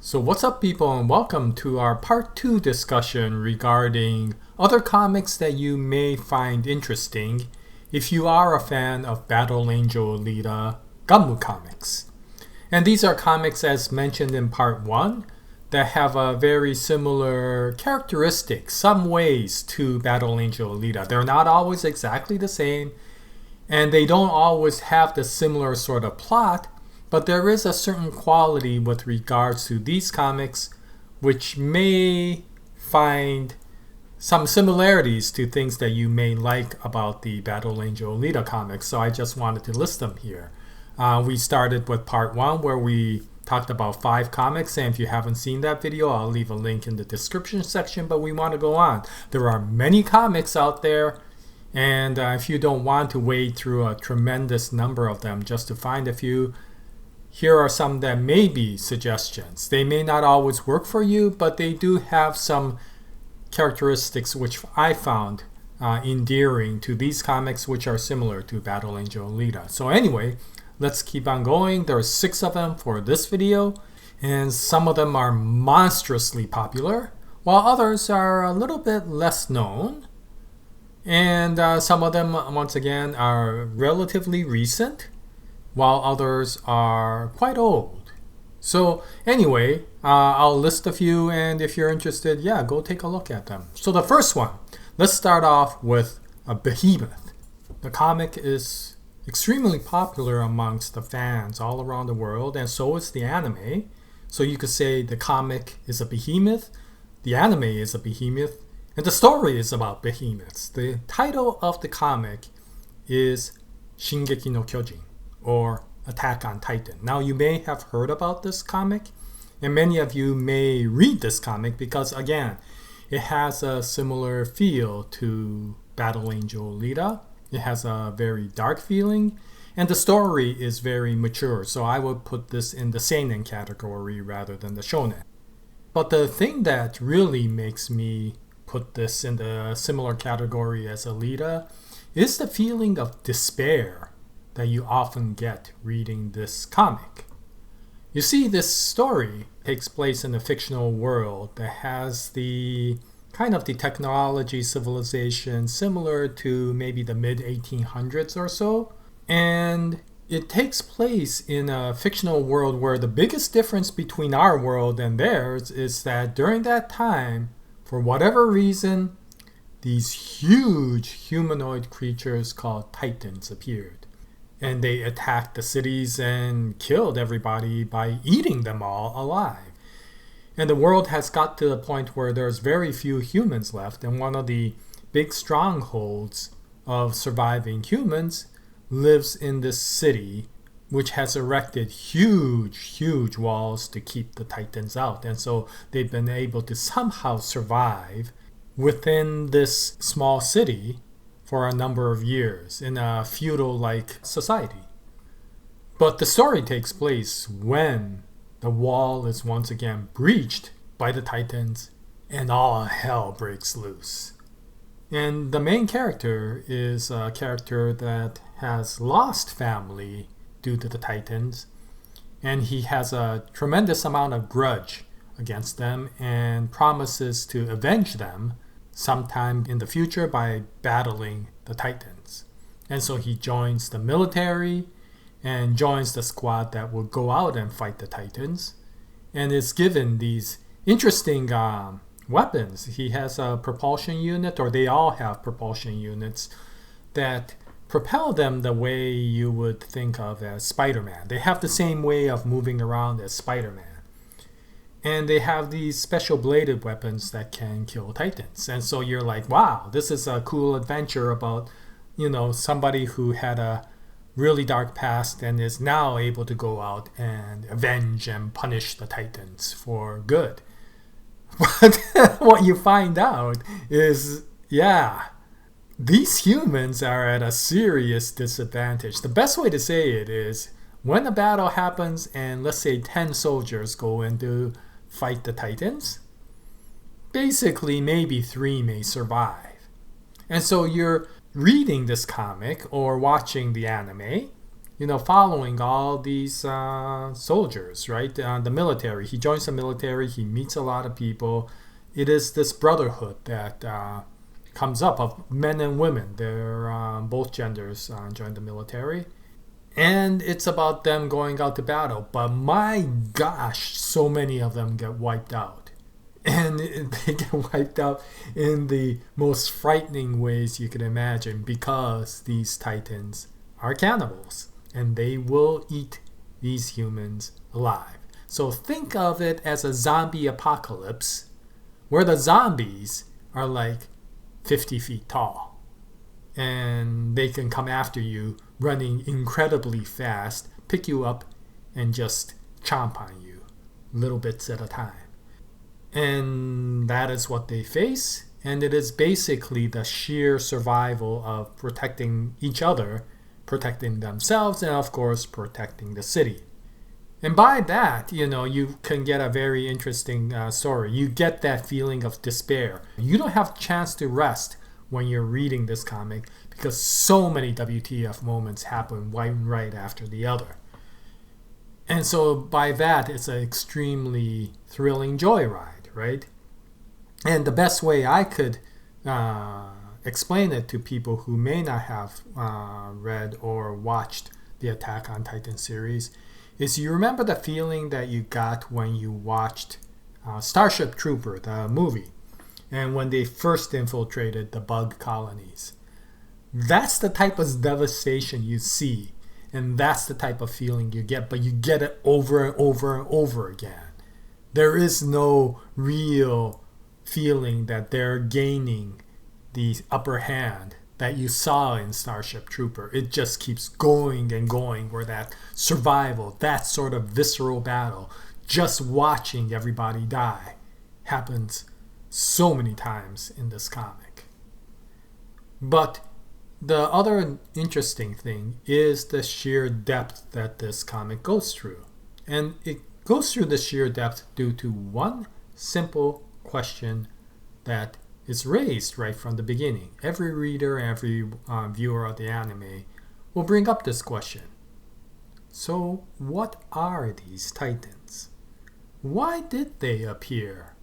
So what's up, people, and welcome to our part 2 discussion regarding other comics that you may find interesting if you are a fan of Battle Angel Alita GUNNM comics. And these are comics, as mentioned in part 1, that have a very similar characteristics, some ways, to Battle Angel Alita. They're not always exactly the same, and they don't always have the similar sort of plot, but there is a certain quality with regards to these comics which may find some similarities to things that you may like about the Battle Angel Alita comics. So I just wanted to list them here. We started with part 1 where we talked about 5 comics, and if you haven't seen that video, I'll leave a link in the description section, but we want to go on. There are many comics out there, and if you don't want to wade through a tremendous number of them just to find a few, here are some that may be suggestions. They may not always work for you, but they do have some characteristics which I found endearing to these comics, which are similar to Battle Angel Alita. So anyway, let's keep on going. There are 6 of them for this video, and some of them are monstrously popular, while others are a little bit less known. And some of them, once again, are relatively recent, while others are quite old. So anyway, I'll list a few, and if you're interested, yeah, go take a look at them. So the first one, let's start off with a behemoth. The comic is extremely popular amongst the fans all around the world, and so is the anime. So you could say the comic is a behemoth, the anime is a behemoth, and the story is about behemoths. The title of the comic is Shingeki no Kyojin, or Attack on Titan. Now, you may have heard about this comic, and many of you may read this comic because, again, it has a similar feel to Battle Angel Alita. It has a very dark feeling, and the story is very mature, so I would put this in the seinen category rather than the shonen. But the thing that really makes me put this in the similar category as Alita is the feeling of despair that you often get reading this comic. You see, this story takes place in a fictional world that has the kind of the technology civilization similar to maybe the mid-1800s or so. And it takes place in a fictional world where the biggest difference between our world and theirs is that during that time, for whatever reason, these huge humanoid creatures called Titans appeared. And they attacked the cities and killed everybody by eating them all alive. And the world has got to the point where there's very few humans left, and one of the big strongholds of surviving humans lives in this city, which has erected huge walls to keep the Titans out. And so they've been able to somehow survive within this small city for a number of years in a feudal-like society. But the story takes place when the wall is once again breached by the Titans and all hell breaks loose. And the main character is a character that has lost family due to the Titans, and he has a tremendous amount of grudge against them and promises to avenge them sometime in the future by battling the Titans. And so he joins the military and joins the squad that will go out and fight the Titans, and is given these interesting weapons. He has a propulsion unit, or they all have propulsion units that propel them the way you would think of as Spider-Man. They have the same way of moving around as Spider-Man. And they have these special bladed weapons that can kill Titans. And so you're like, wow, this is a cool adventure about, somebody who had a really dark past and is now able to go out and avenge and punish the Titans for good. But what you find out is, these humans are at a serious disadvantage. The best way to say it is, when a battle happens and let's say 10 soldiers go in to fight the Titans, basically maybe 3 may survive. And so you're reading this comic or watching the anime, following all these soldiers, right? The military. He joins the military. He meets a lot of people. It is this brotherhood that comes up of men and women. They're both genders join the military. And it's about them going out to battle. But my gosh, so many of them get wiped out. And they get wiped out in the most frightening ways you could imagine, because these titans are cannibals. And they will eat these humans alive. So think of it as a zombie apocalypse, where the zombies are like 50 feet tall. And they can come after you running incredibly fast, pick you up, and just chomp on you, little bits at a time. And that is what they face. And it is basically the sheer survival of protecting each other, protecting themselves, and of course protecting the city. And by that, you can get a very interesting story. You get that feeling of despair. You don't have a chance to rest when you're reading this comic, because so many WTF moments happen one right after the other. And so by that, it's an extremely thrilling joyride, right? And the best way I could explain it to people who may not have read or watched the Attack on Titan series is, you remember the feeling that you got when you watched Starship Trooper, the movie, and when they first infiltrated the bug colonies. That's the type of devastation you see, and that's the type of feeling you get, but you get it over and over and over again. There is no real feeling that they're gaining the upper hand that you saw in Starship Trooper. It just keeps going and going, where that survival, that sort of visceral battle, just watching everybody die, happens so many times in this comic. But the other interesting thing is the sheer depth that this comic goes through. And it goes through the sheer depth due to one simple question that is raised right from the beginning. Every reader, every viewer of the anime will bring up this question. So, what are these titans? Why did they appear?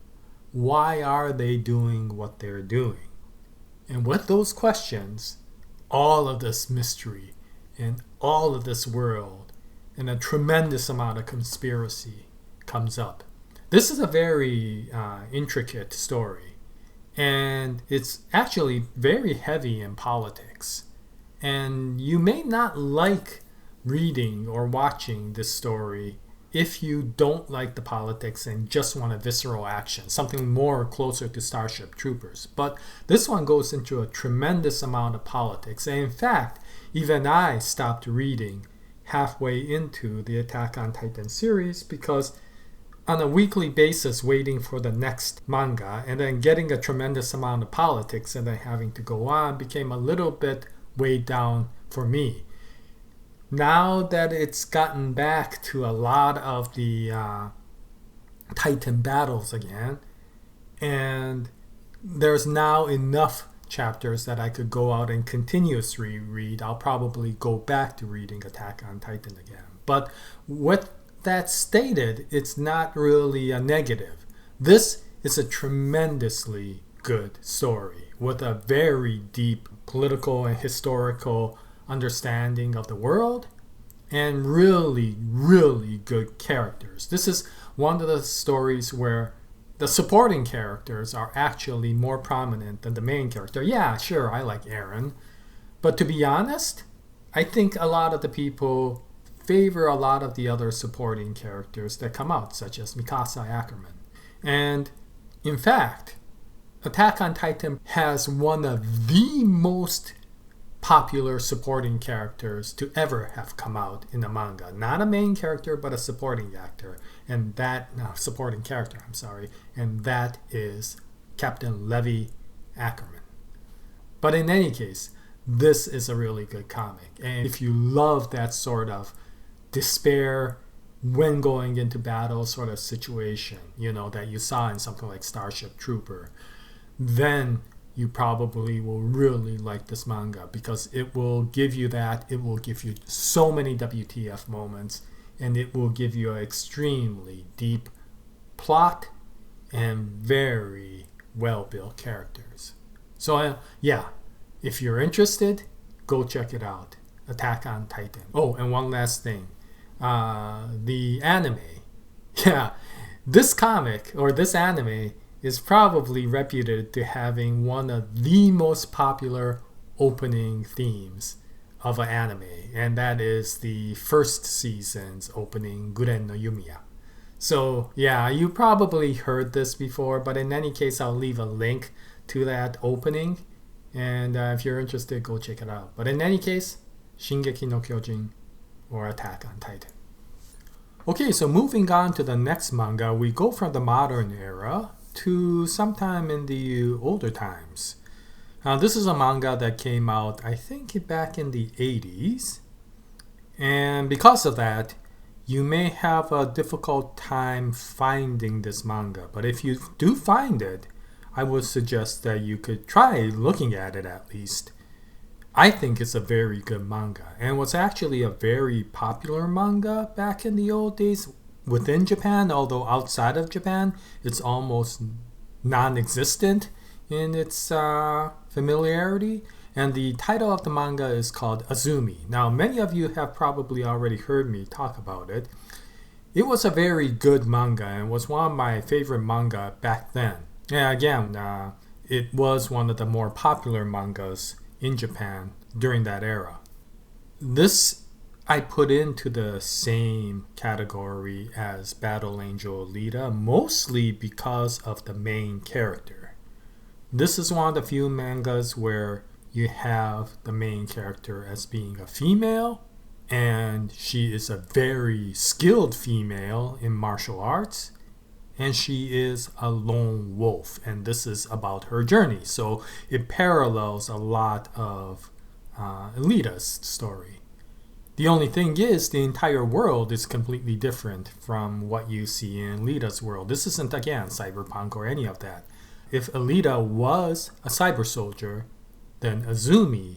Why are they doing what they're doing? And with those questions, all of this mystery and all of this world and a tremendous amount of conspiracy comes up. This is a very intricate story. And it's actually very heavy in politics. And you may not like reading or watching this story if you don't like the politics and just want a visceral action, something more closer to Starship Troopers. But this one goes into a tremendous amount of politics. And in fact, even I stopped reading halfway into the Attack on Titan series, because on a weekly basis waiting for the next manga and then getting a tremendous amount of politics and then having to go on became a little bit weighed down for me. Now that it's gotten back to a lot of the Titan battles again, and there's now enough chapters that I could go out and continuously read, I'll probably go back to reading Attack on Titan again. But with that stated, it's not really a negative. This is a tremendously good story with a very deep political and historical understanding of the world and really, really good characters. This is one of the stories where the supporting characters are actually more prominent than the main character. Yeah, sure, I like Eren, but to be honest, I think a lot of the people favor a lot of the other supporting characters that come out, such as Mikasa Ackerman. And in fact, Attack on Titan has one of the most popular supporting characters to ever have come out in a manga. Not a main character, but a supporting actor. And that, supporting character, and that is Captain Levi Ackerman. But in any case, this is a really good comic. And if you love that sort of despair when going into battle sort of situation, that you saw in something like Starship Trooper, then you probably will really like this manga because it will give you that. It will give you so many WTF moments, and it will give you an extremely deep plot and very well-built characters. So yeah, if you're interested, go check it out. Attack on Titan. Oh, and one last thing. The anime. Yeah, this comic or this anime is probably reputed to having one of the most popular opening themes of an anime, and that is the first season's opening, Guren no Yumiya. So yeah, you probably heard this before, but in any case, I'll leave a link to that opening, and if you're interested, go check it out. But in any case, Shingeki no Kyojin or Attack on Titan. Okay, so moving on to the next manga, we go from the modern era to sometime in the older times. This is a manga that came out, I think, back in the 80s. And because of that, you may have a difficult time finding this manga. But if you do find it, I would suggest that you could try looking at it at least. I think it's a very good manga, and was actually a very popular manga back in the old days within Japan, although outside of Japan, it's almost non-existent in its familiarity. And the title of the manga is called Azumi. Now, many of you have probably already heard me talk about it. It was a very good manga and was one of my favorite manga back then. And again, it was one of the more popular mangas in Japan during that era. This I put into the same category as Battle Angel Alita, mostly because of the main character. This is one of the few mangas where you have the main character as being a female, and she is a very skilled female in martial arts, and she is a lone wolf, and this is about her journey. So it parallels a lot of Alita's story. The only thing is, the entire world is completely different from what you see in Alita's world. This isn't, again, cyberpunk or any of that. If Alita was a cyber soldier, then Azumi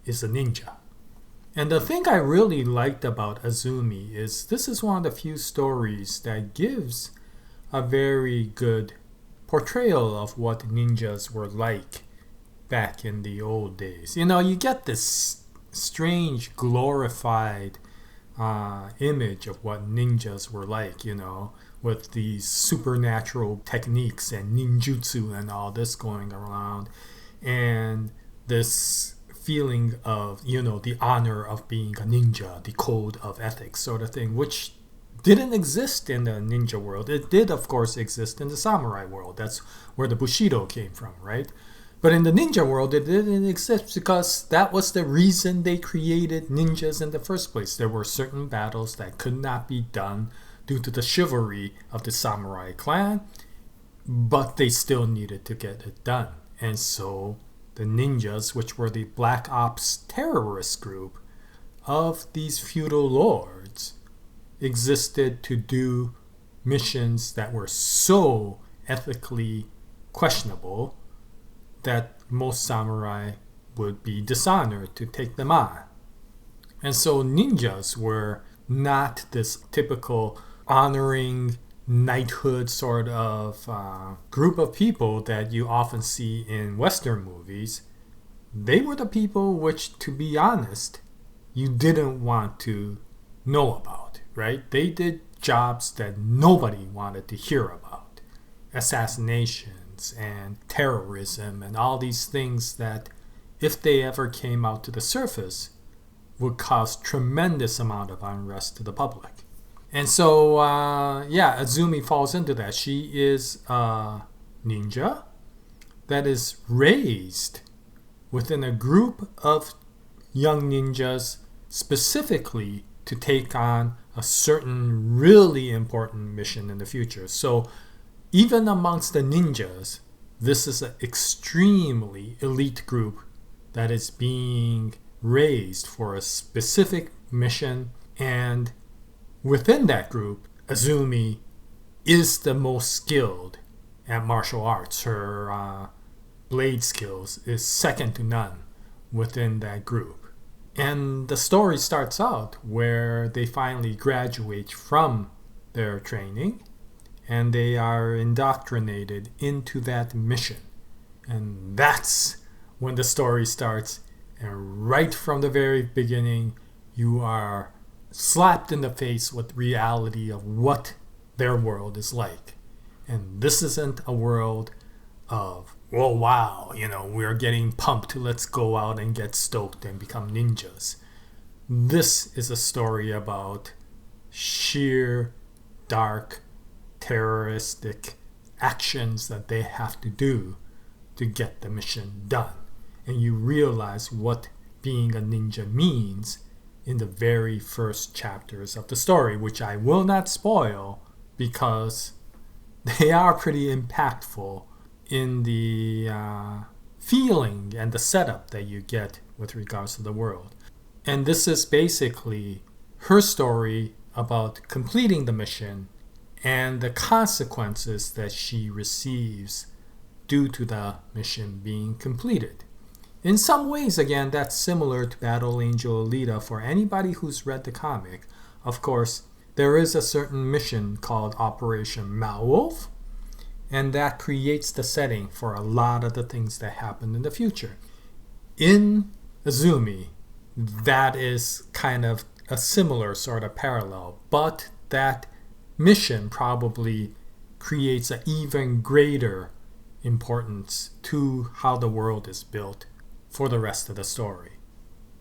is a ninja. And the thing I really liked about Azumi is this is one of the few stories that gives a very good portrayal of what ninjas were like back in the old days. You know, you get this strange glorified image of what ninjas were like, you know, with these supernatural techniques and ninjutsu and all this going around, and this feeling of, you know, the honor of being a ninja, the code of ethics sort of thing, which didn't exist in the ninja world. It did, of course, exist in the samurai world. That's where the Bushido came from, right? But in the ninja world, it didn't exist because that was the reason they created ninjas in the first place. There were certain battles that could not be done due to the chivalry of the samurai clan, but they still needed to get it done. And so the ninjas, which were the Black Ops terrorist group of these feudal lords, existed to do missions that were so ethically questionable that most samurai would be dishonored to take them on. And so ninjas were not this typical honoring knighthood sort of group of people that you often see in Western movies. They were the people which, to be honest, you didn't want to know about, right? They did jobs that nobody wanted to hear about. Assassinations and terrorism and all these things that, if they ever came out to the surface, would cause tremendous amount of unrest to the public. And so, Azumi falls into that. She is a ninja that is raised within a group of young ninjas specifically to take on a certain really important mission in the future. So even amongst the ninjas, this is an extremely elite group that is being raised for a specific mission, and within that group, Azumi is the most skilled at martial arts. Her blade skills is second to none within that group. And the story starts out where they finally graduate from their training and they are indoctrinated into that mission. And that's when the story starts. And right from the very beginning, you are slapped in the face with reality of what their world is like. And this isn't a world of, oh wow, we're getting pumped, let's go out and get stoked and become ninjas. This is a story about sheer, dark, terroristic actions that they have to do to get the mission done. And you realize what being a ninja means in the very first chapters of the story, which I will not spoil because they are pretty impactful in the feeling and the setup that you get with regards to the world. And this is basically her story about completing the mission and the consequences that she receives due to the mission being completed. In some ways, again, that's similar to Battle Angel Alita for anybody who's read the comic. Of course, there is a certain mission called Operation Malwolf, and that creates the setting for a lot of the things that happen in the future. In Azumi, that is kind of a similar sort of parallel, but that mission probably creates an even greater importance to how the world is built for the rest of the story.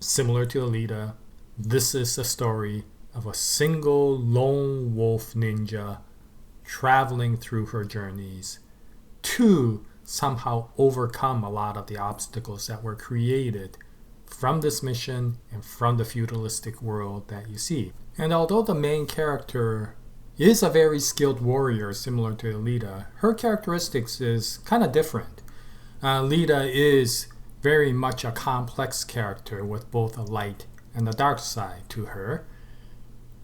Similar to Alita, this is a story of a single lone wolf ninja traveling through her journeys to somehow overcome a lot of the obstacles that were created from this mission and from the feudalistic world that you see. And although the main character is a very skilled warrior similar to Alita, her characteristics is kind of different. Alita is very much a complex character with both a light and a dark side to her.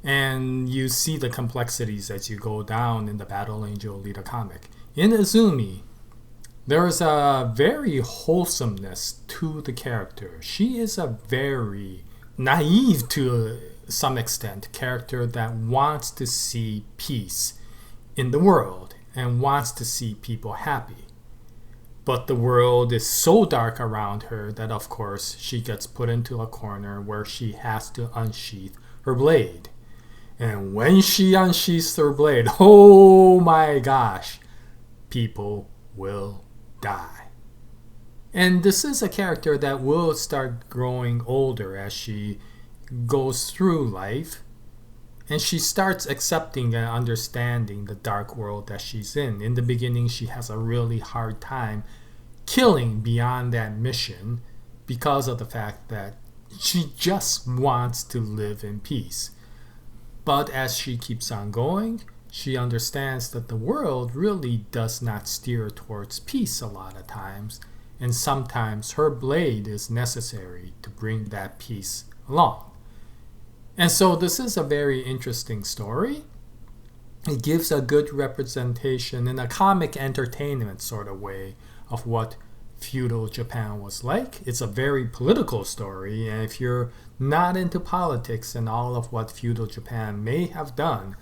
And you see the complexities as you go down in the Battle Angel Alita comic. In Azumi, there is a very wholesomeness to the character. She is a very naive, to some extent, character that wants to see peace in the world and wants to see people happy. But the world is so dark around her that, of course, she gets put into a corner where she has to unsheath her blade. And when she unsheaths her blade, oh my gosh, people will die. And this is a character that will start growing older as she goes through life. And she starts accepting and understanding the dark world that she's in. In the beginning, she has a really hard time killing beyond that mission because of the fact that she just wants to live in peace. But as she keeps on going, she understands that the world really does not steer towards peace a lot of times. And sometimes her blade is necessary to bring that peace along. And so this is a very interesting story. It gives a good representation in a comic entertainment sort of way of what feudal Japan was like. It's a very political story, and if you're not into politics and all of what feudal Japan may have done,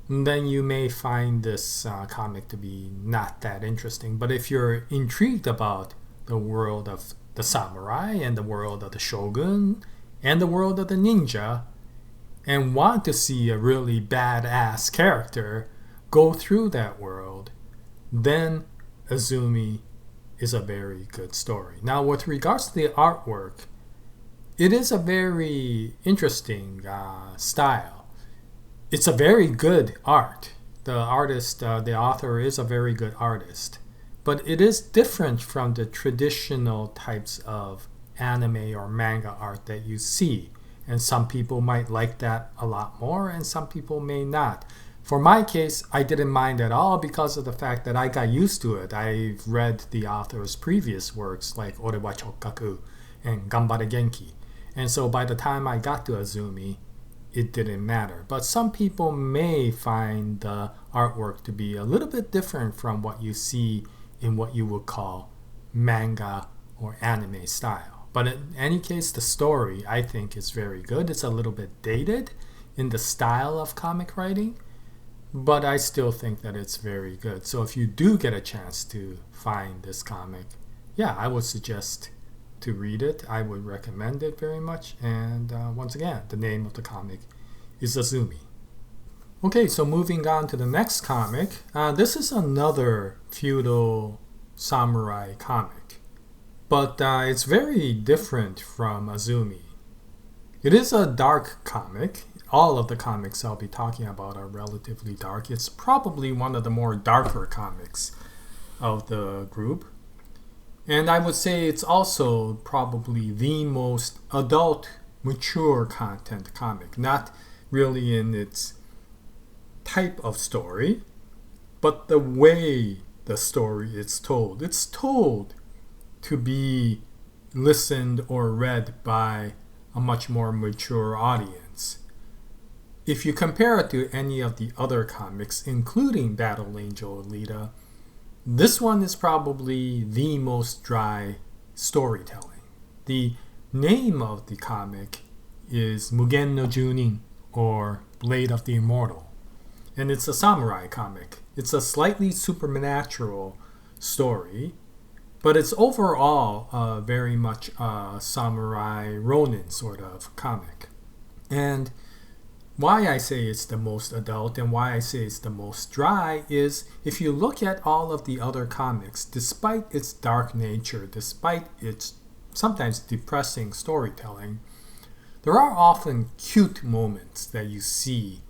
then you may find this comic to be not that interesting. But if you're intrigued about the world of the samurai and the world of the shogun and the world of the ninja, and want to see a really badass character go through that world, then Azumi is a very good story. Now, with regards to the artwork, it is a very interesting style. It's a very good art. The artist, the author is a very good artist. But it is different from the traditional types of anime or manga art that you see. And some people might like that a lot more, and some people may not. For my case, I didn't mind at all because of the fact that I got used to it. I've read the author's previous works like Orewa Chokkaku and Ganbare Genki. And so by the time I got to Azumi, it didn't matter. But some people may find the artwork to be a little bit different from what you see in what you would call manga or anime style. But in any case, the story, I think, is very good. It's a little bit dated in the style of comic writing, but I still think that it's very good. So if you do get a chance to find this comic, yeah, I would suggest to read it. I would recommend it very much. And once again, the name of the comic is Azumi. Okay, so moving on to the next comic. This is another feudal samurai comic, but it's very different from Azumi. It is a dark comic. All of the comics I'll be talking about are relatively dark. It's probably one of the more darker comics of the group. And I would say it's also probably the most adult, mature content comic. Not really in its type of story, but the way the story is told. It's told to be listened or read by a much more mature audience. If you compare it to any of the other comics, including Battle Angel Alita, this one is probably the most dry storytelling. The name of the comic is Mugen no Jyunin, or Blade of the Immortal. And it's a samurai comic. It's a slightly supernatural story, but it's overall very much a samurai ronin sort of comic. And why I say it's the most adult and why I say it's the most dry is if you look at all of the other comics, despite its dark nature, despite its sometimes depressing storytelling, there are often cute moments that you see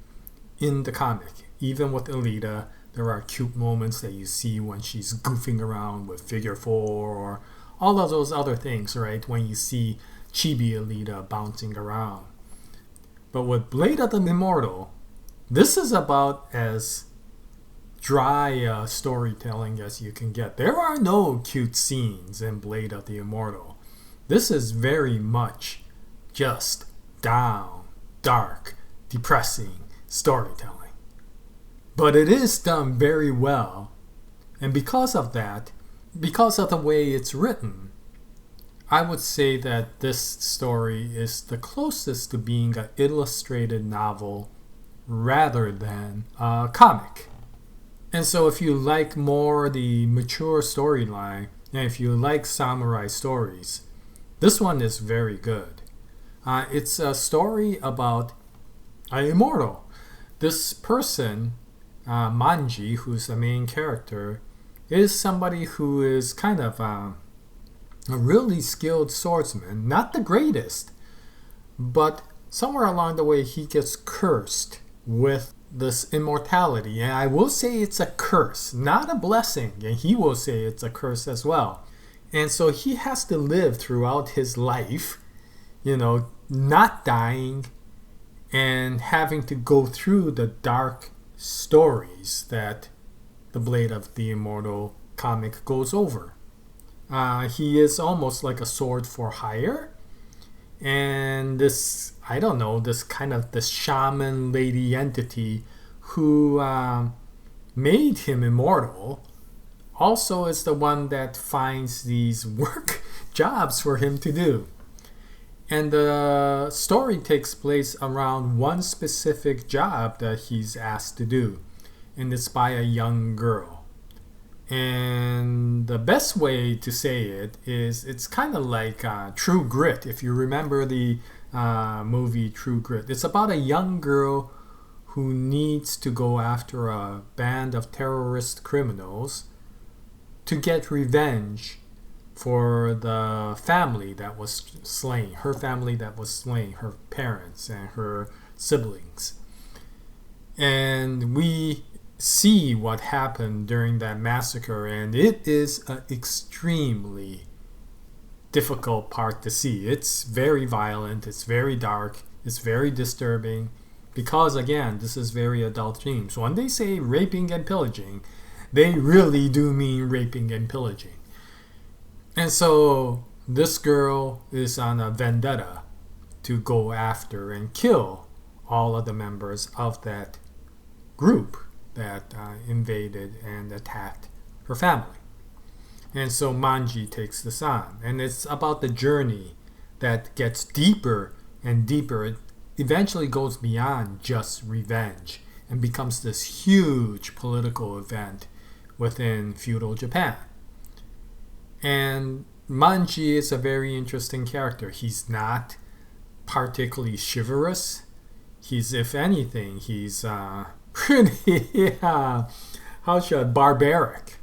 in the comic. Even with Alita, there are cute moments that you see when she's goofing around with Figure 4 or all of those other things, right? When you see Chibi Alita bouncing around. But with Blade of the Immortal, this is about as dry storytelling as you can get. There are no cute scenes in Blade of the Immortal. This is very much just down, dark, depressing storytelling. But it is done very well. And because of that, because of the way it's written, I would say that this story is the closest to being an illustrated novel rather than a comic. And so if you like more the mature storyline, and if you like samurai stories, this one is very good. It's a story about an immortal. This person, Manji, who's the main character, is somebody who is kind of a really skilled swordsman, not the greatest, but somewhere along the way he gets cursed with this immortality. And I will say it's a curse, not a blessing, and he will say it's a curse as well. And so he has to live throughout his life, not dying and having to go through the dark stories that the Blade of the Immortal comic goes over. He is almost like a sword for hire. And this shaman lady entity who made him immortal also is the one that finds these work jobs for him to do. And the story takes place around one specific job that he's asked to do. And it's by a young girl. And the best way to say it is it's kind of like True Grit. If you remember the movie True Grit, it's about a young girl who needs to go after a band of terrorist criminals to get revenge for the family that was slain, her family that was slain, her parents and her siblings. And we see what happened during that massacre, and it is an extremely difficult part to see. It's very violent, it's very dark, it's very disturbing, because again, this is very adult themes. When they say raping and pillaging, they really do mean raping and pillaging. And so this girl is on a vendetta to go after and kill all of the members of that group that invaded and attacked her family. And so Manji takes this on. And it's about the journey that gets deeper and deeper. It eventually goes beyond just revenge and becomes this huge political event within feudal Japan. And Manji is a very interesting character. He's not particularly chivalrous. He's, if anything, he's pretty, barbaric.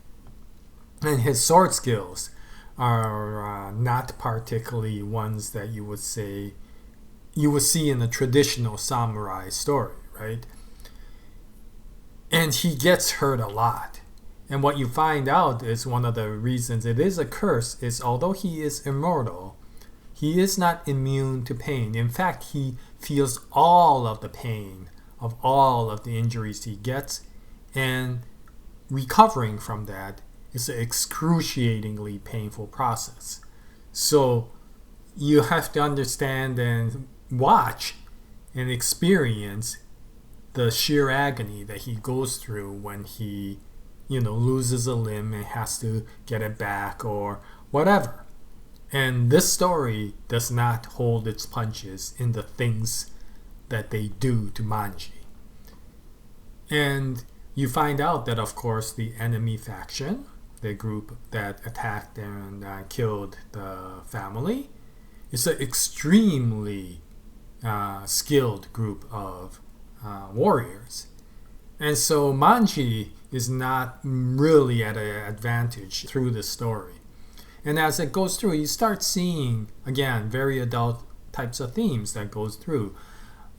And his sword skills are not particularly ones that you would see in a traditional samurai story, right? And he gets hurt a lot. And what you find out is one of the reasons it is a curse is although he is immortal, he is not immune to pain. In fact, he feels all of the pain of all of the injuries he gets, and recovering from that is an excruciatingly painful process. So you have to understand and watch and experience the sheer agony that he goes through when he, loses a limb and has to get it back or whatever. And this story does not hold its punches in the things that they do to Manji. And you find out that, of course, the enemy faction, the group that attacked and killed the family, is an extremely skilled group of warriors. And so Manji is not really at an advantage through the story. And as it goes through, you start seeing, again, very adult types of themes that goes through.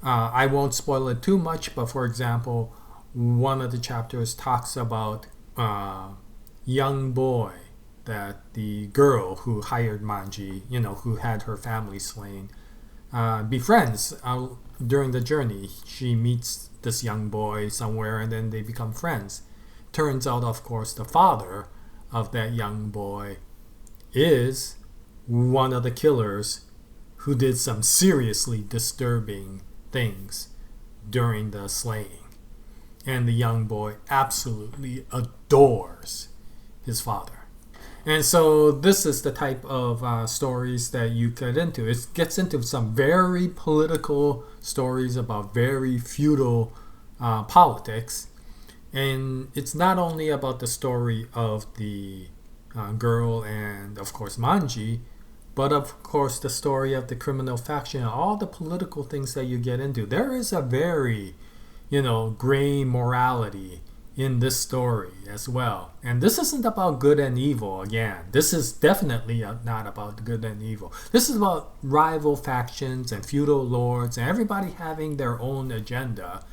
I won't spoil it too much, but for example, one of the chapters talks about young boy that the girl who hired Manji, who had her family slain, befriends during the journey. She meets this young boy somewhere and then they become friends. Turns out, of course, the father of that young boy is one of the killers who did some seriously disturbing things during the slaying. And the young boy absolutely adores his father. And so this is the type of stories that you get into. It gets into some very political stories about very feudal politics. And it's not only about the story of the girl and, of course, Manji, but, of course, the story of the criminal faction and all the political things that you get into. There is a very, gray morality in this story as well. And this isn't about good and evil again. This is definitely not about good and evil. This is about rival factions and feudal lords and everybody having their own agenda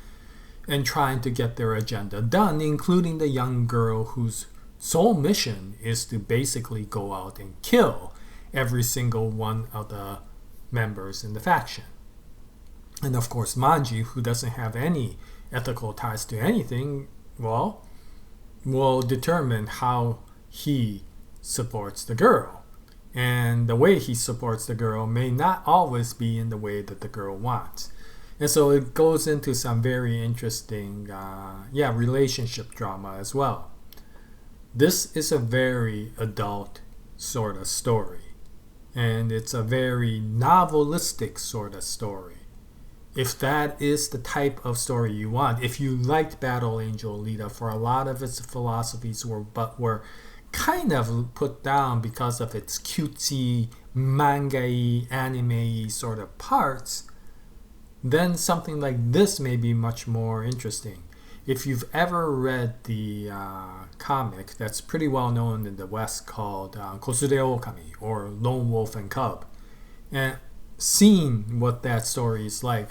and trying to get their agenda done, including the young girl whose sole mission is to basically go out and kill every single one of the members in the faction. And of course, Manji, who doesn't have any ethical ties to anything, will determine how he supports the girl. And the way he supports the girl may not always be in the way that the girl wants. And so it goes into some very interesting relationship drama as well. This is a very adult sort of story. And it's a very novelistic sort of story. If that is the type of story you want, if you liked Battle Angel Alita, for a lot of its philosophies were kind of put down because of its cutesy, manga-y, anime-y sort of parts, then something like this may be much more interesting. If you've ever read the comic that's pretty well known in the West called Kosure Okami, or Lone Wolf and Cub, and seen what that story is like,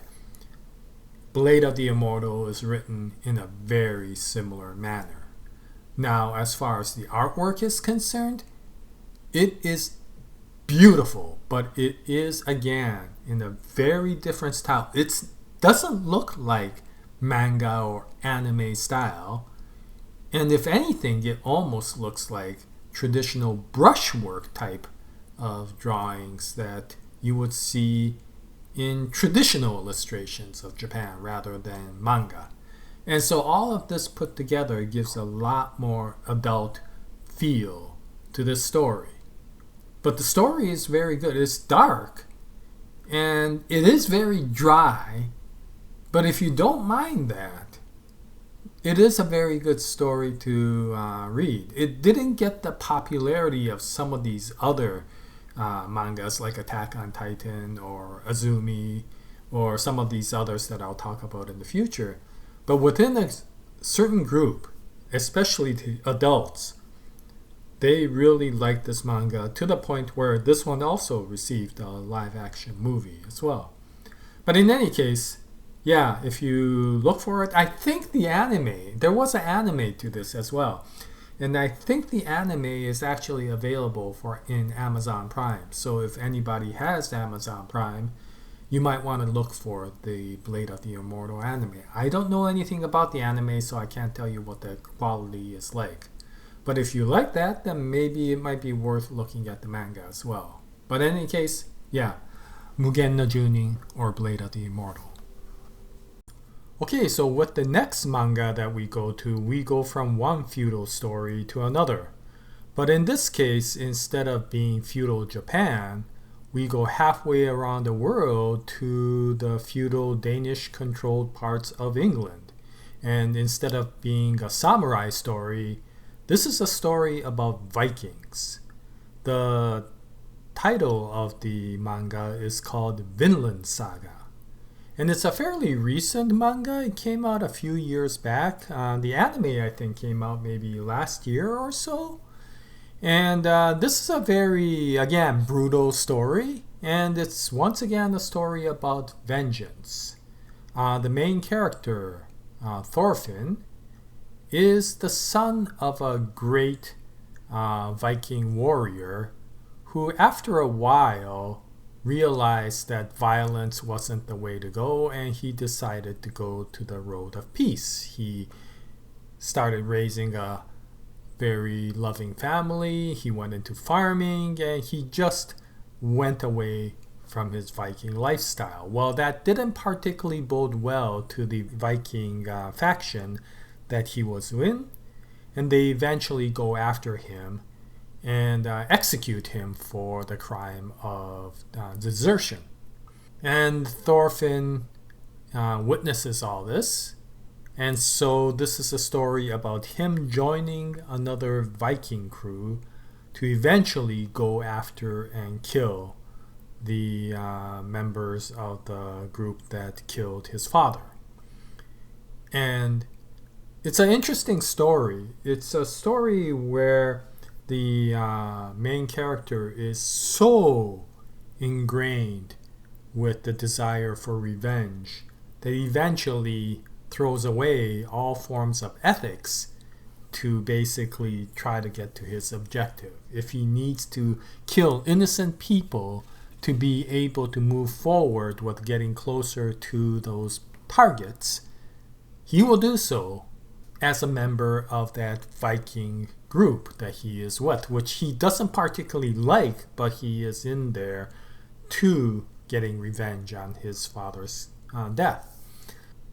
Blade of the Immortal is written in a very similar manner. Now, as far as the artwork is concerned, it is beautiful, but it is, again, in a very different style. It doesn't look like manga or anime style, and if anything, it almost looks like traditional brushwork type of drawings that you would see in traditional illustrations of Japan rather than manga. And so all of this put together gives a lot more adult feel to this story. But the story is very good. It's dark and it is very dry. But if you don't mind that, it is a very good story to read. It didn't get the popularity of some of these other mangas like Attack on Titan or Azumi or some of these others that I'll talk about in the future. But within a certain group, especially to adults, they really like this manga to the point where this one also received a live action movie as well. But in any case, yeah, if you look for it, I think the anime, there was an anime to this as well. And I think the anime is actually available in Amazon Prime. So if anybody has Amazon Prime, you might want to look for the Blade of the Immortal anime. I don't know anything about the anime, so I can't tell you what the quality is like. But if you like that, then maybe it might be worth looking at the manga as well. But in any case, yeah, Mugen no Jyunin or Blade of the Immortal. Okay, so with the next manga that we go from one feudal story to another. But in this case, instead of being feudal Japan, we go halfway around the world to the feudal Danish-controlled parts of England. And instead of being a samurai story, this is a story about Vikings. The title of the manga is called Vinland Saga. And it's a fairly recent manga. It came out a few years back. The anime, I think, came out maybe last year or so. And this is a very, again, brutal story. And it's once again a story about vengeance. The main character, Thorfinn, is the son of a great Viking warrior who, after a while, realized that violence wasn't the way to go, and he decided to go to the road of peace. He started raising a very loving family. He went into farming, and he just went away from his Viking lifestyle. Well, that didn't particularly bode well to the Viking faction that he was in, and they eventually go after him and execute him for the crime of desertion. And Thorfinn witnesses all this, and so this is a story about him joining another Viking crew to eventually go after and kill the members of the group that killed his father. And it's an interesting story. It's a story where the main character is so ingrained with the desire for revenge that he eventually throws away all forms of ethics to basically try to get to his objective. If he needs to kill innocent people to be able to move forward with getting closer to those targets, he will do so as a member of that Viking group that he is with, which he doesn't particularly like, but he is in there to getting revenge on his father's death.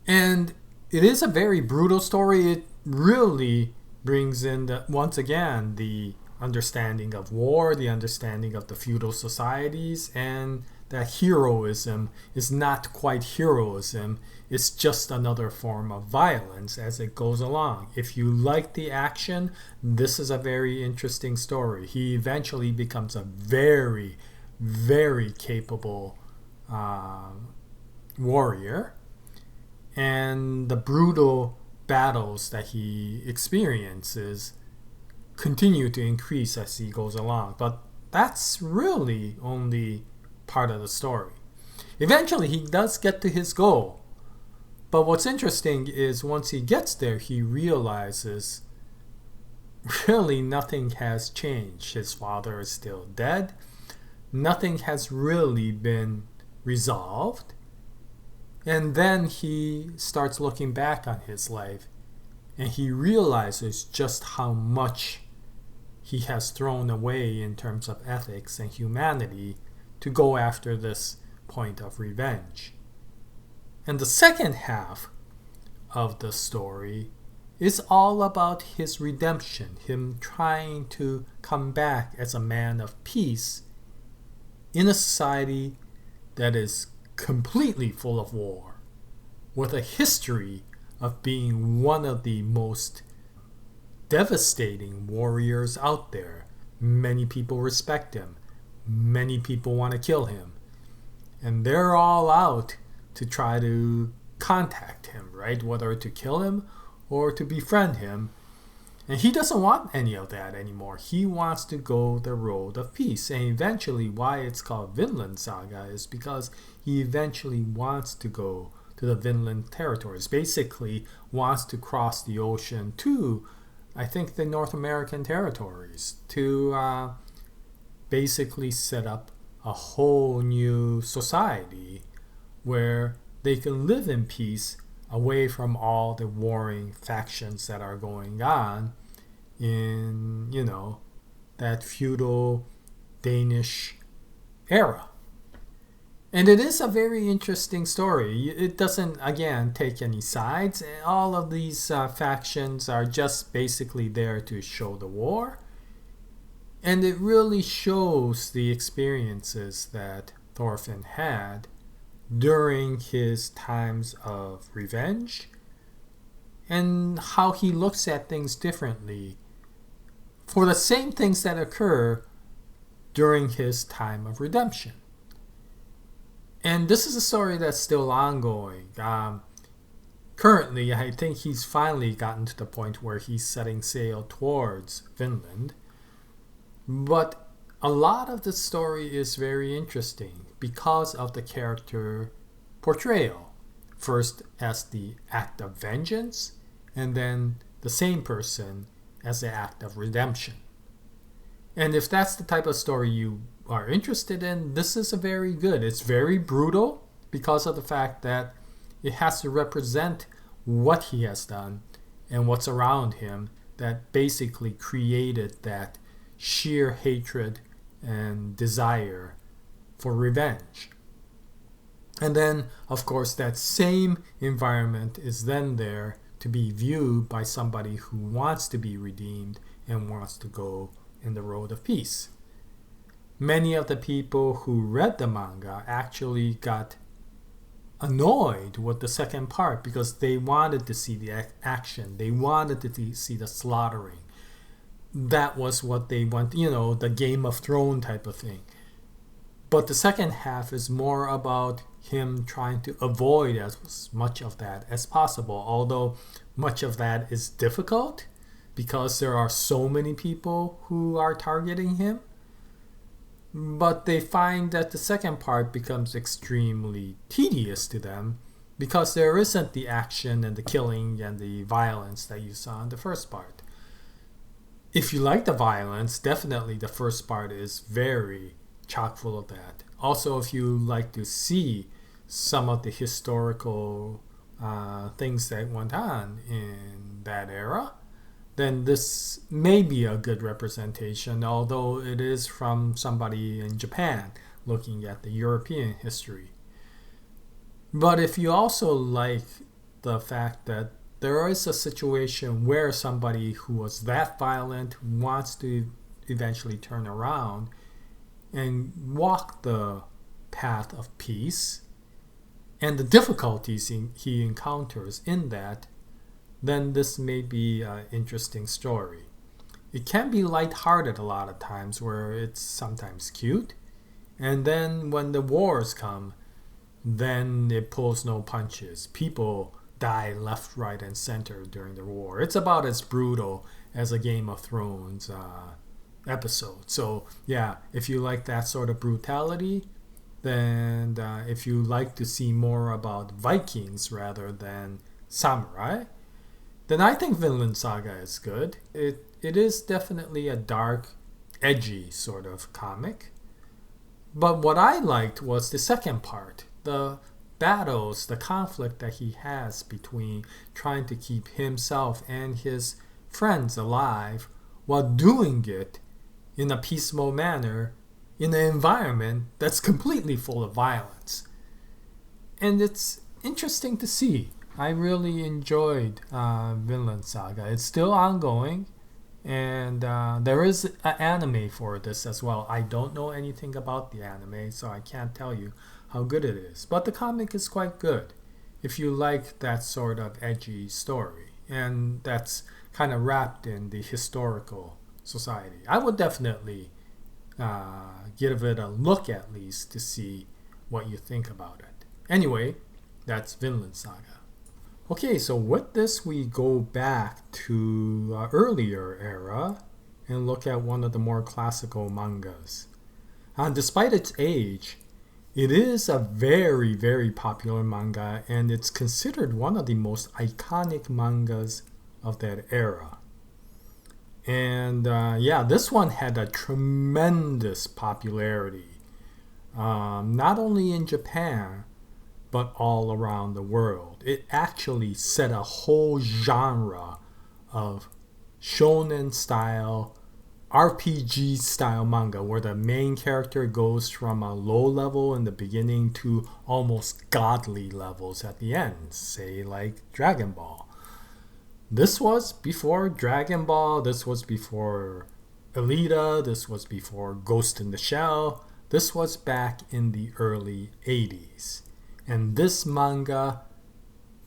And it is a very brutal story. It really brings in, once again, the understanding of war, the understanding of the feudal societies, and that heroism is not quite heroism. It's just another form of violence as it goes along. If you like the action, this is a very interesting story. He eventually becomes a very, very capable warrior. And the brutal battles that he experiences continue to increase as he goes along. But that's really only part of the story. Eventually, he does get to his goal. But what's interesting is once he gets there, he realizes really nothing has changed. His father is still dead. Nothing has really been resolved. And then he starts looking back on his life, and he realizes just how much he has thrown away in terms of ethics and humanity to go after this point of revenge. And the second half of the story It's all about his redemption, him trying to come back as a man of peace in a society that is completely full of war, with a history of being one of the most devastating warriors out there. Many people respect him. Many people want to kill him. And they're all out to try to contact him, right? Whether to kill him or to befriend him. And he doesn't want any of that anymore. He wants to go the road of peace. And eventually, why it's called Vinland Saga is because he eventually wants to go to the Vinland territories. Basically, wants to cross the ocean to, I think, the North American territories to basically set up a whole new society where they can live in peace away from all the warring factions that are going on in, that feudal Danish era. And it is a very interesting story. It doesn't, again, take any sides. All of these factions are just basically there to show the war. And it really shows the experiences that Thorfinn had during his times of revenge and how he looks at things differently for the same things that occur during his time of redemption. And this is a story that's still ongoing. Currently, I think he's finally gotten to the point where he's setting sail towards Finland. But a lot of the story is very interesting because of the character portrayal. First as the act of vengeance, and then the same person as the act of redemption. And if that's the type of story you are interested in, this is a very good. It's very brutal because of the fact that it has to represent what he has done and what's around him that basically created that sheer hatred and desire for revenge. And then, of course, that same environment is then there to be viewed by somebody who wants to be redeemed and wants to go in the road of peace. Many of the people who read the manga actually got annoyed with the second part because they wanted to see the action. They wanted to see the slaughtering. That was what they want, the Game of Thrones type of thing. But the second half is more about him trying to avoid as much of that as possible, although much of that is difficult because there are so many people who are targeting him. But they find that the second part becomes extremely tedious to them because there isn't the action and the killing and the violence that you saw in the first part. If you like the violence, definitely the first part is very chock full of that. Also, if you like to see some of the historical things that went on in that era, then this may be a good representation, although it is from somebody in Japan looking at the European history. But if you also like the fact that there is a situation where somebody who was that violent wants to eventually turn around and walk the path of peace, and the difficulties he encounters in that, then this may be an interesting story. It can be lighthearted a lot of times where it's sometimes cute, and then when the wars come, then it pulls no punches. People die left, right, and center during the war. It's about as brutal as a Game of Thrones episode. So yeah, if you like that sort of brutality, then if you like to see more about Vikings rather than samurai, then I think Vinland Saga is good. It is definitely a dark, edgy sort of comic. But what I liked was the second part, the battles, the conflict that he has between trying to keep himself and his friends alive while doing it in a peaceful manner in an environment that's completely full of violence. And it's interesting to see I really enjoyed Vinland Saga. It's still ongoing, and there is an anime for this as well. I don't know anything about the anime, so I can't tell you how good it is. But the comic is quite good if you like that sort of edgy story, and that's kind of wrapped in the historical society. I would definitely give it a look at least to see what you think about it. Anyway, that's Vinland Saga. Okay, so with this, we go back to earlier era and look at one of the more classical mangas. Despite its age, it is a very, very popular manga, and it's considered one of the most iconic mangas of that era. And this one had a tremendous popularity, not only in Japan, but all around the world. It actually set a whole genre of shonen style, RPG style manga where the main character goes from a low level in the beginning to almost godly levels at the end, say like Dragon Ball. This was before Dragon Ball, this was before Alita, this was before Ghost in the Shell, this was back in the early 80s. And this manga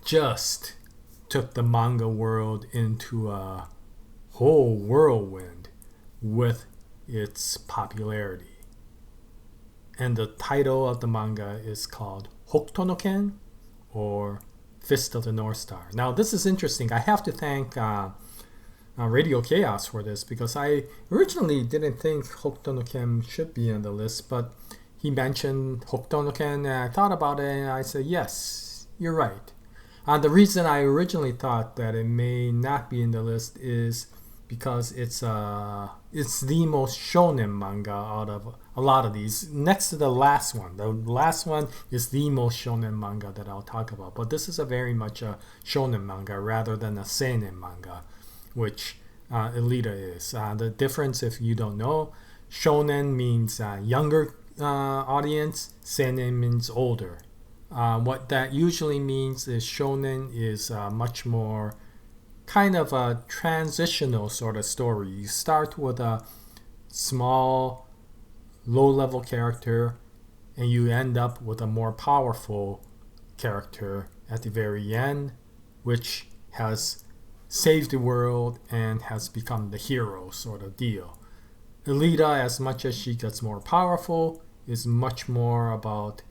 just took the manga world into a whole whirlwind with its popularity. And the title of the manga is called Hokuto no Ken, or Fist of the North Star. Now, this is interesting. I have to thank Radio Chaos for this, because I originally didn't think Hokuto no Ken should be on the list, but he mentioned Hokuto no Ken, and I thought about it, and I said, yes, you're right. The reason I originally thought that it may not be in the list is because it's the most shonen manga out of a lot of these. Next to the last one. The last one is the most shonen manga that I'll talk about. But this is a very much a shonen manga rather than a seinen manga, which Alita is. The difference, if you don't know, shonen means younger audience, seinen means older. What that usually means is shonen is much more kind of a transitional sort of story. You start with a small, low-level character, and you end up with a more powerful character at the very end, which has saved the world and has become the hero sort of deal. Alita, as much as she gets more powerful, is much more about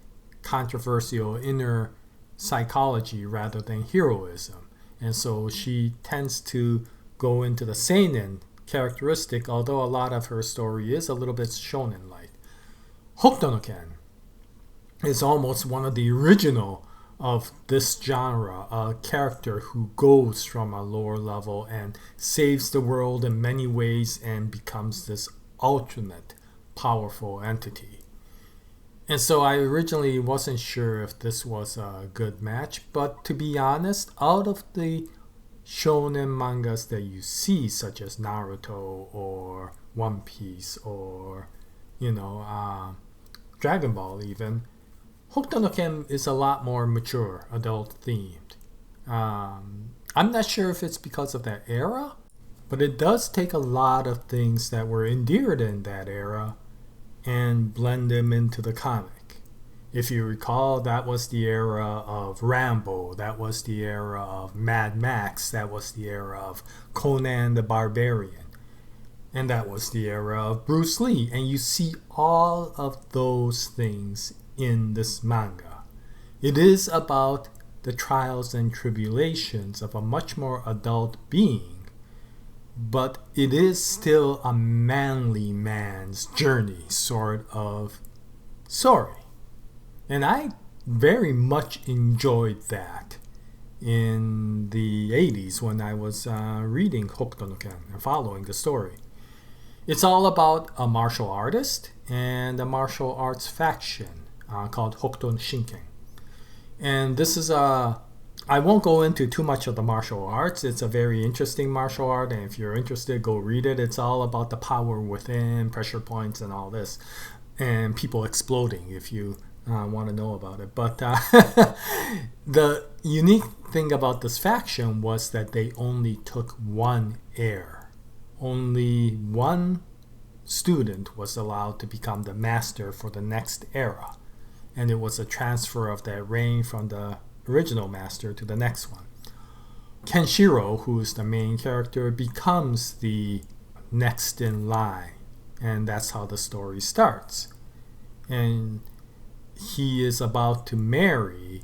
controversial inner psychology rather than heroism. And so she tends to go into the seinen characteristic, although a lot of her story is a little bit shonen-like. Hokuto no Ken is almost one of the original of this genre, a character who goes from a lower level and saves the world in many ways and becomes this ultimate powerful entity. And so I originally wasn't sure if this was a good match, but to be honest, out of the shonen mangas that you see, such as Naruto or One Piece or, Dragon Ball even, Hokuto no Ken is a lot more mature, adult themed. I'm not sure if it's because of that era, but it does take a lot of things that were endeared in that era and blend them into the comic. If you recall, that was the era of Rambo, that was the era of Mad Max, that was the era of Conan the Barbarian, and that was the era of Bruce Lee. And you see all of those things in this manga. It is about the trials and tribulations of a much more adult being, but it is still a manly man's journey sort of story. And I very much enjoyed that in the 80s when I was reading Hokuto no Ken and following the story. It's all about a martial artist and a martial arts faction called Hokuto Shinken. And this is I won't go into too much of the martial arts. It's a very interesting martial art, and if you're interested, go read it. It's all about the power within, pressure points, and all this, and people exploding if you want to know about it. But the unique thing about this faction was that they only took one heir. Only one student was allowed to become the master for the next era. And it was a transfer of that reign from the original master to the next one. Kenshiro, who is the main character, becomes the next in line. And that's how the story starts. And he is about to marry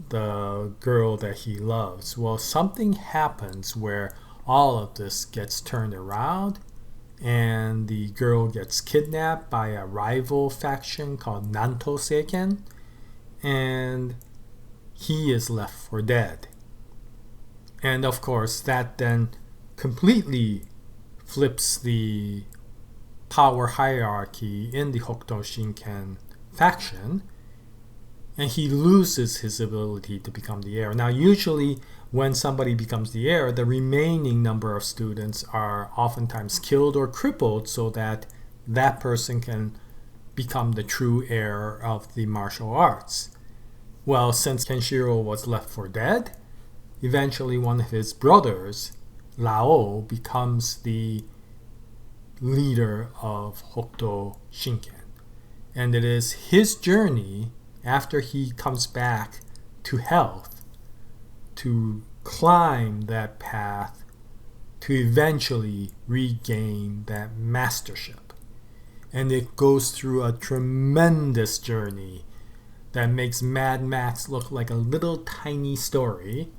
the girl that he loves. Well, something happens where all of this gets turned around, and the girl gets kidnapped by a rival faction called Nanto Seiken, and he is left for dead. And of course, that then completely flips the power hierarchy in the Hokuto Shinken faction, and he loses his ability to become the heir. Now, usually when somebody becomes the heir, the remaining number of students are oftentimes killed or crippled so that that person can become the true heir of the martial arts. Well, since Kenshiro was left for dead, eventually one of his brothers, Lao, becomes the leader of Hokuto Shinken. And it is his journey after he comes back to health to climb that path to eventually regain that mastership. And it goes through a tremendous journey that makes Mad Max look like a little tiny story.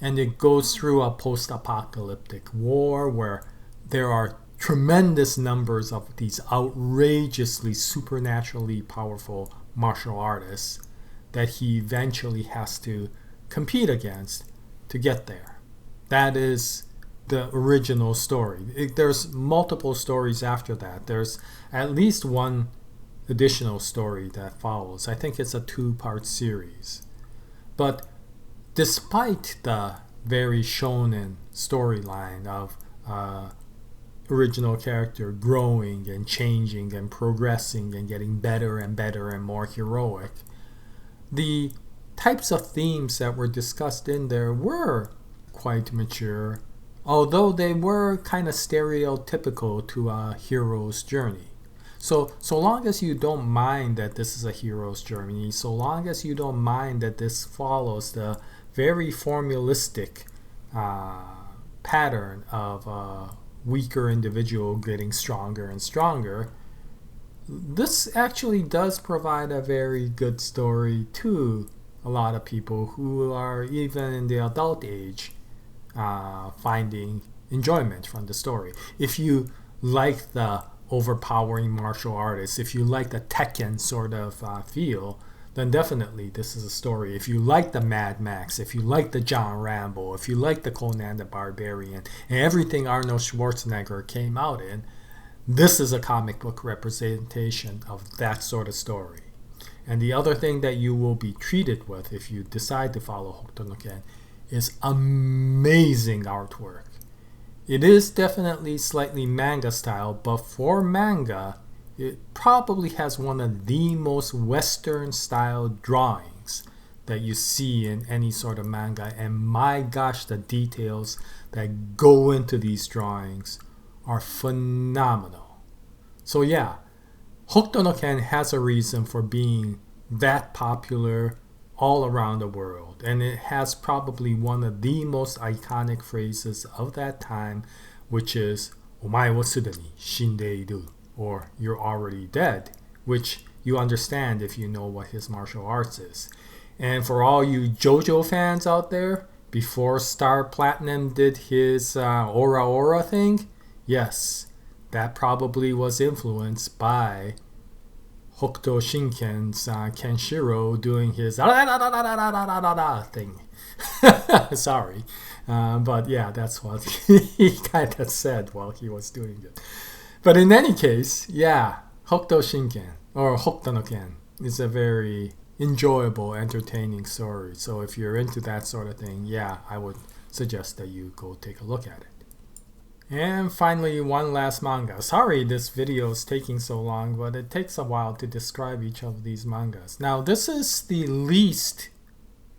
And it goes through a post-apocalyptic war where there are tremendous numbers of these outrageously supernaturally powerful martial artists that he eventually has to compete against to get there. That is the original story. There's multiple stories after that. There's at least one additional story that follows. I think it's a 2-part series. But despite the very shonen storyline of original character growing and changing and progressing and getting better and better and more heroic, the types of themes that were discussed in there were quite mature, although they were kind of stereotypical to a hero's journey. So long as you don't mind that this is a hero's journey, so long as you don't mind that this follows the very formulistic pattern of a weaker individual getting stronger and stronger, this actually does provide a very good story to a lot of people who are even in the adult age finding enjoyment from the story. If you like the overpowering martial artists, if you like the Tekken sort of feel, then definitely this is a story. If you like the Mad Max, if you like the John Rambo, if you like the Conan the Barbarian, and everything Arnold Schwarzenegger came out in, this is a comic book representation of that sort of story. And the other thing that you will be treated with if you decide to follow Hokuto no Ken is amazing artwork. It is definitely slightly manga style, but for manga, it probably has one of the most Western style drawings that you see in any sort of manga. And my gosh, the details that go into these drawings are phenomenal. So yeah, Hokuto no Ken has a reason for being that popular all around the world. And it has probably one of the most iconic phrases of that time, which is, "Omae wo sudeni shindeiru," or "you're already dead," which you understand if you know what his martial arts is. And for all you JoJo fans out there, before Star Platinum did his Aura Aura thing, yes, that probably was influenced by Hokuto Shinken's Kenshiro doing his thing. Sorry. But yeah, that's what he kind of said while he was doing it. But in any case, yeah, Hokuto Shinken, or Hokuto no Ken, is a very enjoyable, entertaining story. So if you're into that sort of thing, yeah, I would suggest that you go take a look at it. And finally, one last manga. Sorry this video is taking so long, but it takes a while to describe each of these mangas. Now, this is the least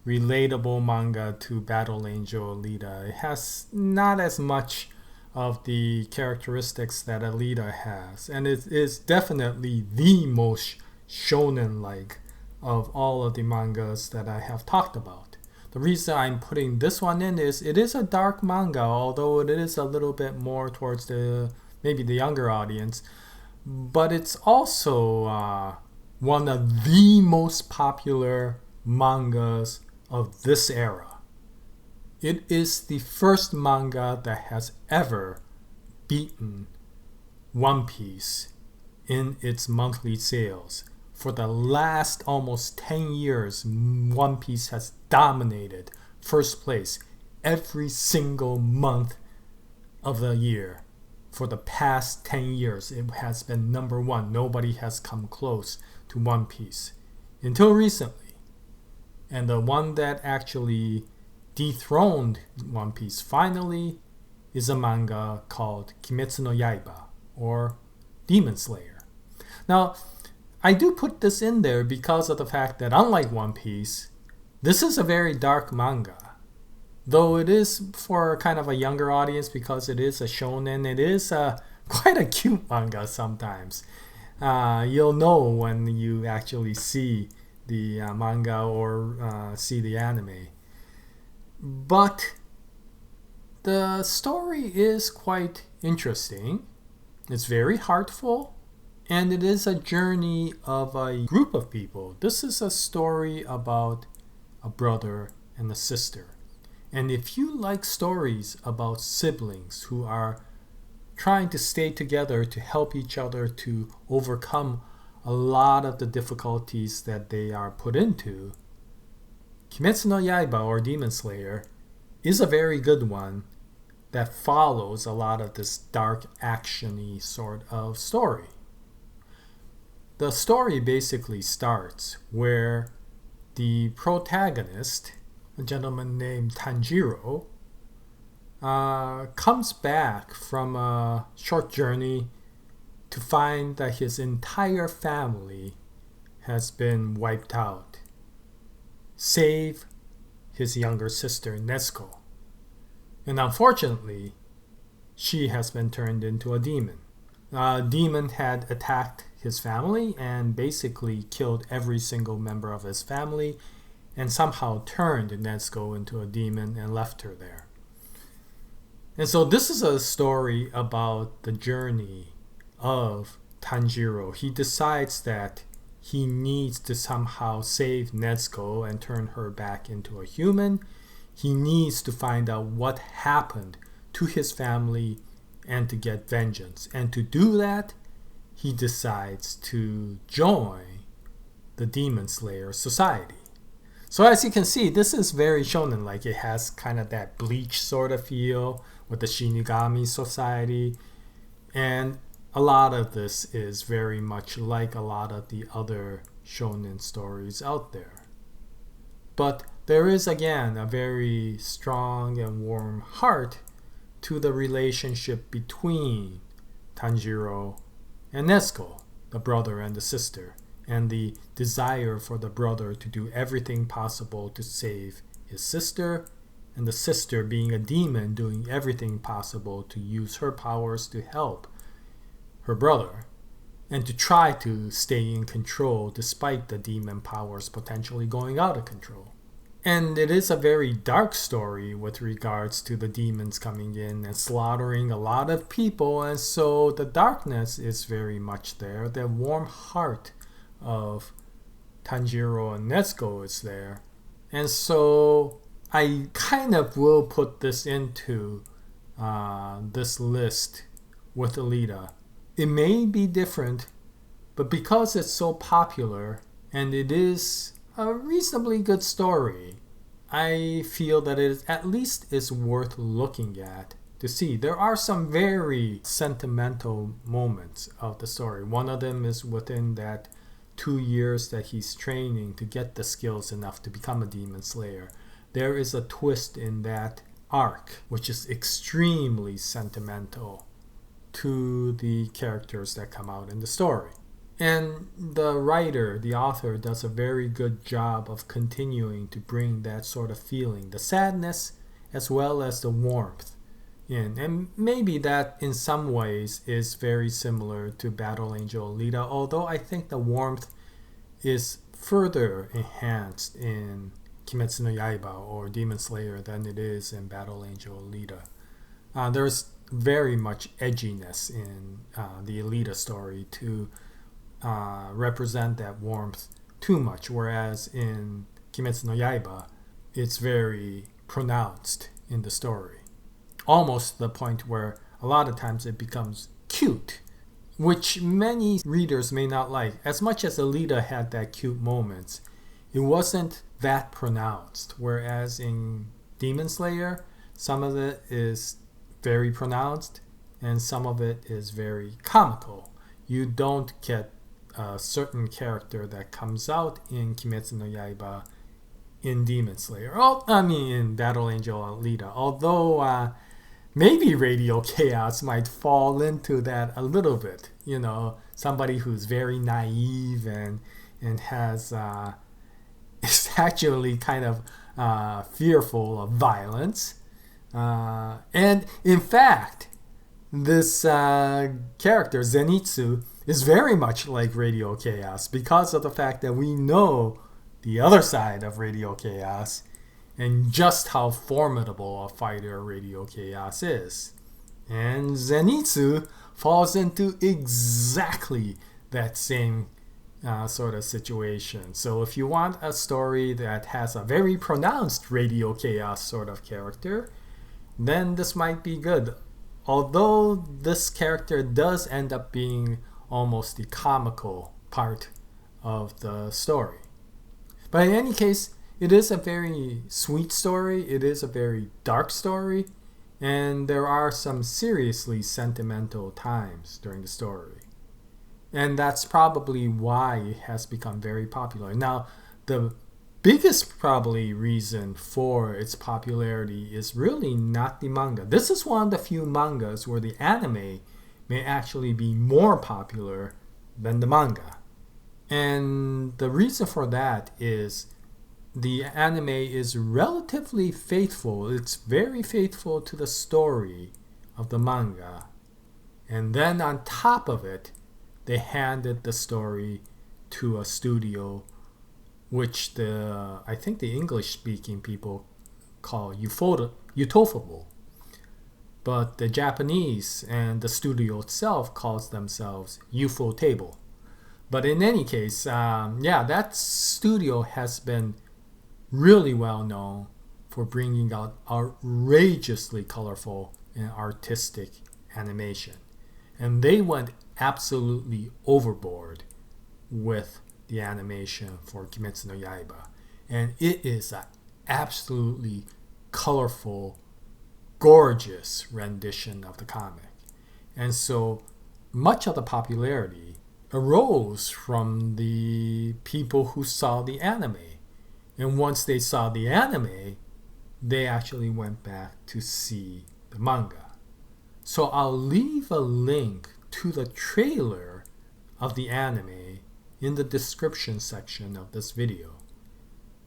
relatable manga to Battle Angel Alita. It has not as much of the characteristics that Alita has, and it is definitely the most shonen-like of all of the mangas that I have talked about. The reason I'm putting this one in is it is a dark manga, although it is a little bit more towards maybe the younger audience, but it's also one of the most popular mangas of this era. It is the first manga that has ever beaten One Piece in its monthly sales. For the last almost 10 years, One Piece has dominated first place every single month of the year. For the past 10 years, it has been number one. Nobody has come close to One Piece until recently. And the one that actually dethroned One Piece finally is a manga called Kimetsu no Yaiba, or Demon Slayer. Now, I do put this in there because of the fact that unlike One Piece, this is a very dark manga. Though it is for kind of a younger audience because it is a shonen, it is quite a cute manga sometimes. You'll know when you actually see the manga or see the anime. But the story is quite interesting. It's very heartful, and it is a journey of a group of people. This is a story about a brother and a sister. And if you like stories about siblings who are trying to stay together to help each other to overcome a lot of the difficulties that they are put into, Kimetsu no Yaiba, or Demon Slayer, is a very good one that follows a lot of this dark action-y sort of story. The story basically starts where the protagonist, a gentleman named Tanjiro, comes back from a short journey to find that his entire family has been wiped out, save his younger sister Nezuko. And unfortunately, she has been turned into a demon. A demon had attacked his family and basically killed every single member of his family, and somehow turned Nezuko into a demon and left her there. And so this is a story about the journey of Tanjiro. He decides that he needs to somehow save Nezuko and turn her back into a human. He needs to find out what happened to his family and to get vengeance. And to do that, he decides to join the Demon Slayer Society. So as you can see, this is very shonen-like. It has kind of that Bleach sort of feel with the Shinigami Society. And a lot of this is very much like a lot of the other shonen stories out there. But there is, again, a very strong and warm heart to the relationship between Tanjiro and Nezuko, the brother and the sister, and the desire for the brother to do everything possible to save his sister, and the sister, being a demon, doing everything possible to use her powers to help her brother, and to try to stay in control despite the demon powers potentially going out of control. And it is a very dark story with regards to the demons coming in and slaughtering a lot of people, and so the darkness is very much there. The warm heart of Tanjiro and Nezuko is there. And so I kind of will put this into this list with Alita. It may be different, but because it's so popular and it is a reasonably good story, I feel that it at least is worth looking at to see. There are some very sentimental moments of the story. One of them is within that 2 years that he's training to get the skills enough to become a demon slayer. There is a twist in that arc, which is extremely sentimental to the characters that come out in the story. And the writer, the author, does a very good job of continuing to bring that sort of feeling, the sadness as well as the warmth in. And maybe that in some ways is very similar to Battle Angel Alita, although I think the warmth is further enhanced in Kimetsu no Yaiba or Demon Slayer than it is in Battle Angel Alita. There's very much edginess in the Alita story to represent that warmth too much, whereas in Kimetsu no Yaiba, it's very pronounced in the story. Almost to the point where a lot of times it becomes cute, which many readers may not like. As much as Alita had that cute moments, it wasn't that pronounced, whereas in Demon Slayer, some of it is very pronounced and some of it is very comical. You don't get a certain character that comes out in Kimetsu no Yaiba in Demon Slayer. In Battle Angel Alita. Although maybe Radio Chaos might fall into that a little bit. Somebody who's very naive and has is actually kind of fearful of violence. And in fact, this character, Zenitsu, is very much like Radio Chaos because of the fact that we know the other side of Radio Chaos and just how formidable a fighter Radio Chaos is. And Zenitsu falls into exactly that same sort of situation. So if you want a story that has a very pronounced Radio Chaos sort of character, then this might be good. Although this character does end up being almost the comical part of the story. But in any case, it is a very sweet story, it is a very dark story, and there are some seriously sentimental times during the story. And that's probably why it has become very popular. Now, the biggest probably reason for its popularity is really not the manga. This is one of the few mangas where the anime may actually be more popular than the manga. And the reason for that is the anime is relatively faithful. It's very faithful to the story of the manga. And then on top of it, they handed the story to a studio which I think the English-speaking people call Utofable. But the Japanese and the studio itself calls themselves Ufotable. But in any case, that studio has been really well known for bringing out outrageously colorful and artistic animation. And they went absolutely overboard with the animation for Kimetsu no Yaiba. And it is an absolutely colorful, gorgeous rendition of the comic. And so much of the popularity arose from the people who saw the anime. And once they saw the anime, they actually went back to see the manga. So I'll leave a link to the trailer of the anime in the description section of this video.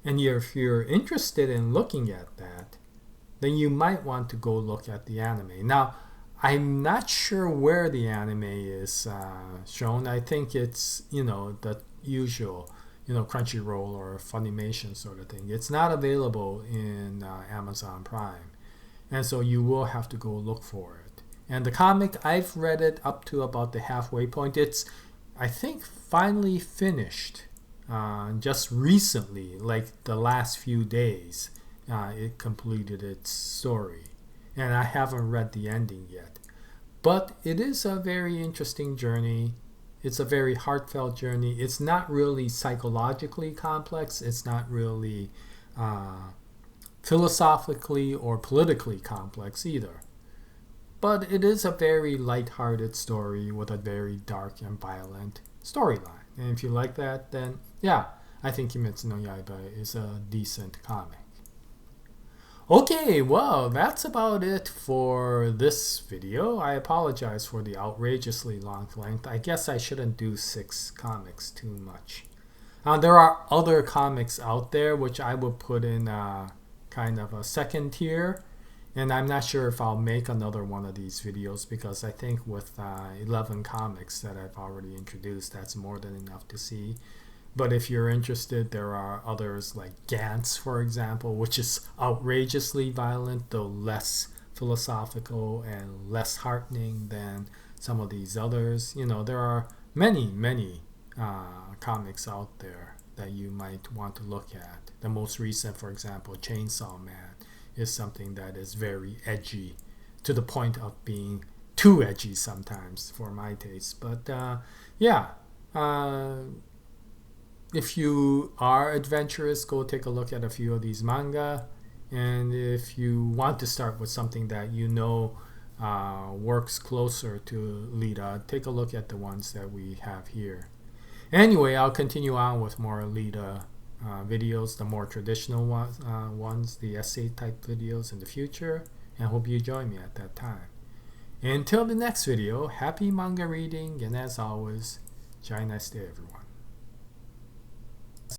And if you're interested in looking at that, then you might want to go look at the anime. Now, I'm not sure where the anime is shown. I think it's, the usual, Crunchyroll or Funimation sort of thing. It's not available in Amazon Prime. And so you will have to go look for it. And the comic, I've read it up to about the halfway point. It's, I think, finally finished just recently, like the last few days. It completed its story. And I haven't read the ending yet. But it is a very interesting journey. It's a very heartfelt journey. It's not really psychologically complex. It's not really philosophically or politically complex either. But it is a very lighthearted story with a very dark and violent storyline. And if you like that, then I think Kimetsu no Yaiba is a decent comic. Okay, well, that's about it for this video. I apologize for the outrageously long length. I guess I shouldn't do 6 comics too much. There are other comics out there which I would put in kind of a second tier. And I'm not sure if I'll make another one of these videos because I think with 11 comics that I've already introduced, that's more than enough to see. But if you're interested, there are others like Gantz, for example, which is outrageously violent, though less philosophical and less heartening than some of these others. You know, there are many comics out there that you might want to look at. The most recent, for example, Chainsaw Man, is something that is very edgy to the point of being too edgy sometimes for my taste. But yeah, if you are adventurous, go take a look at a few of these manga. And if you want to start with something that you know works closer to Lita, take a look at the ones that we have here. Anyway, I'll continue on with more Lita videos, the more traditional ones, the essay type videos in the future, and I hope you join me at that time. Until the next video, happy manga reading, and as always, Jaya, nice day everyone.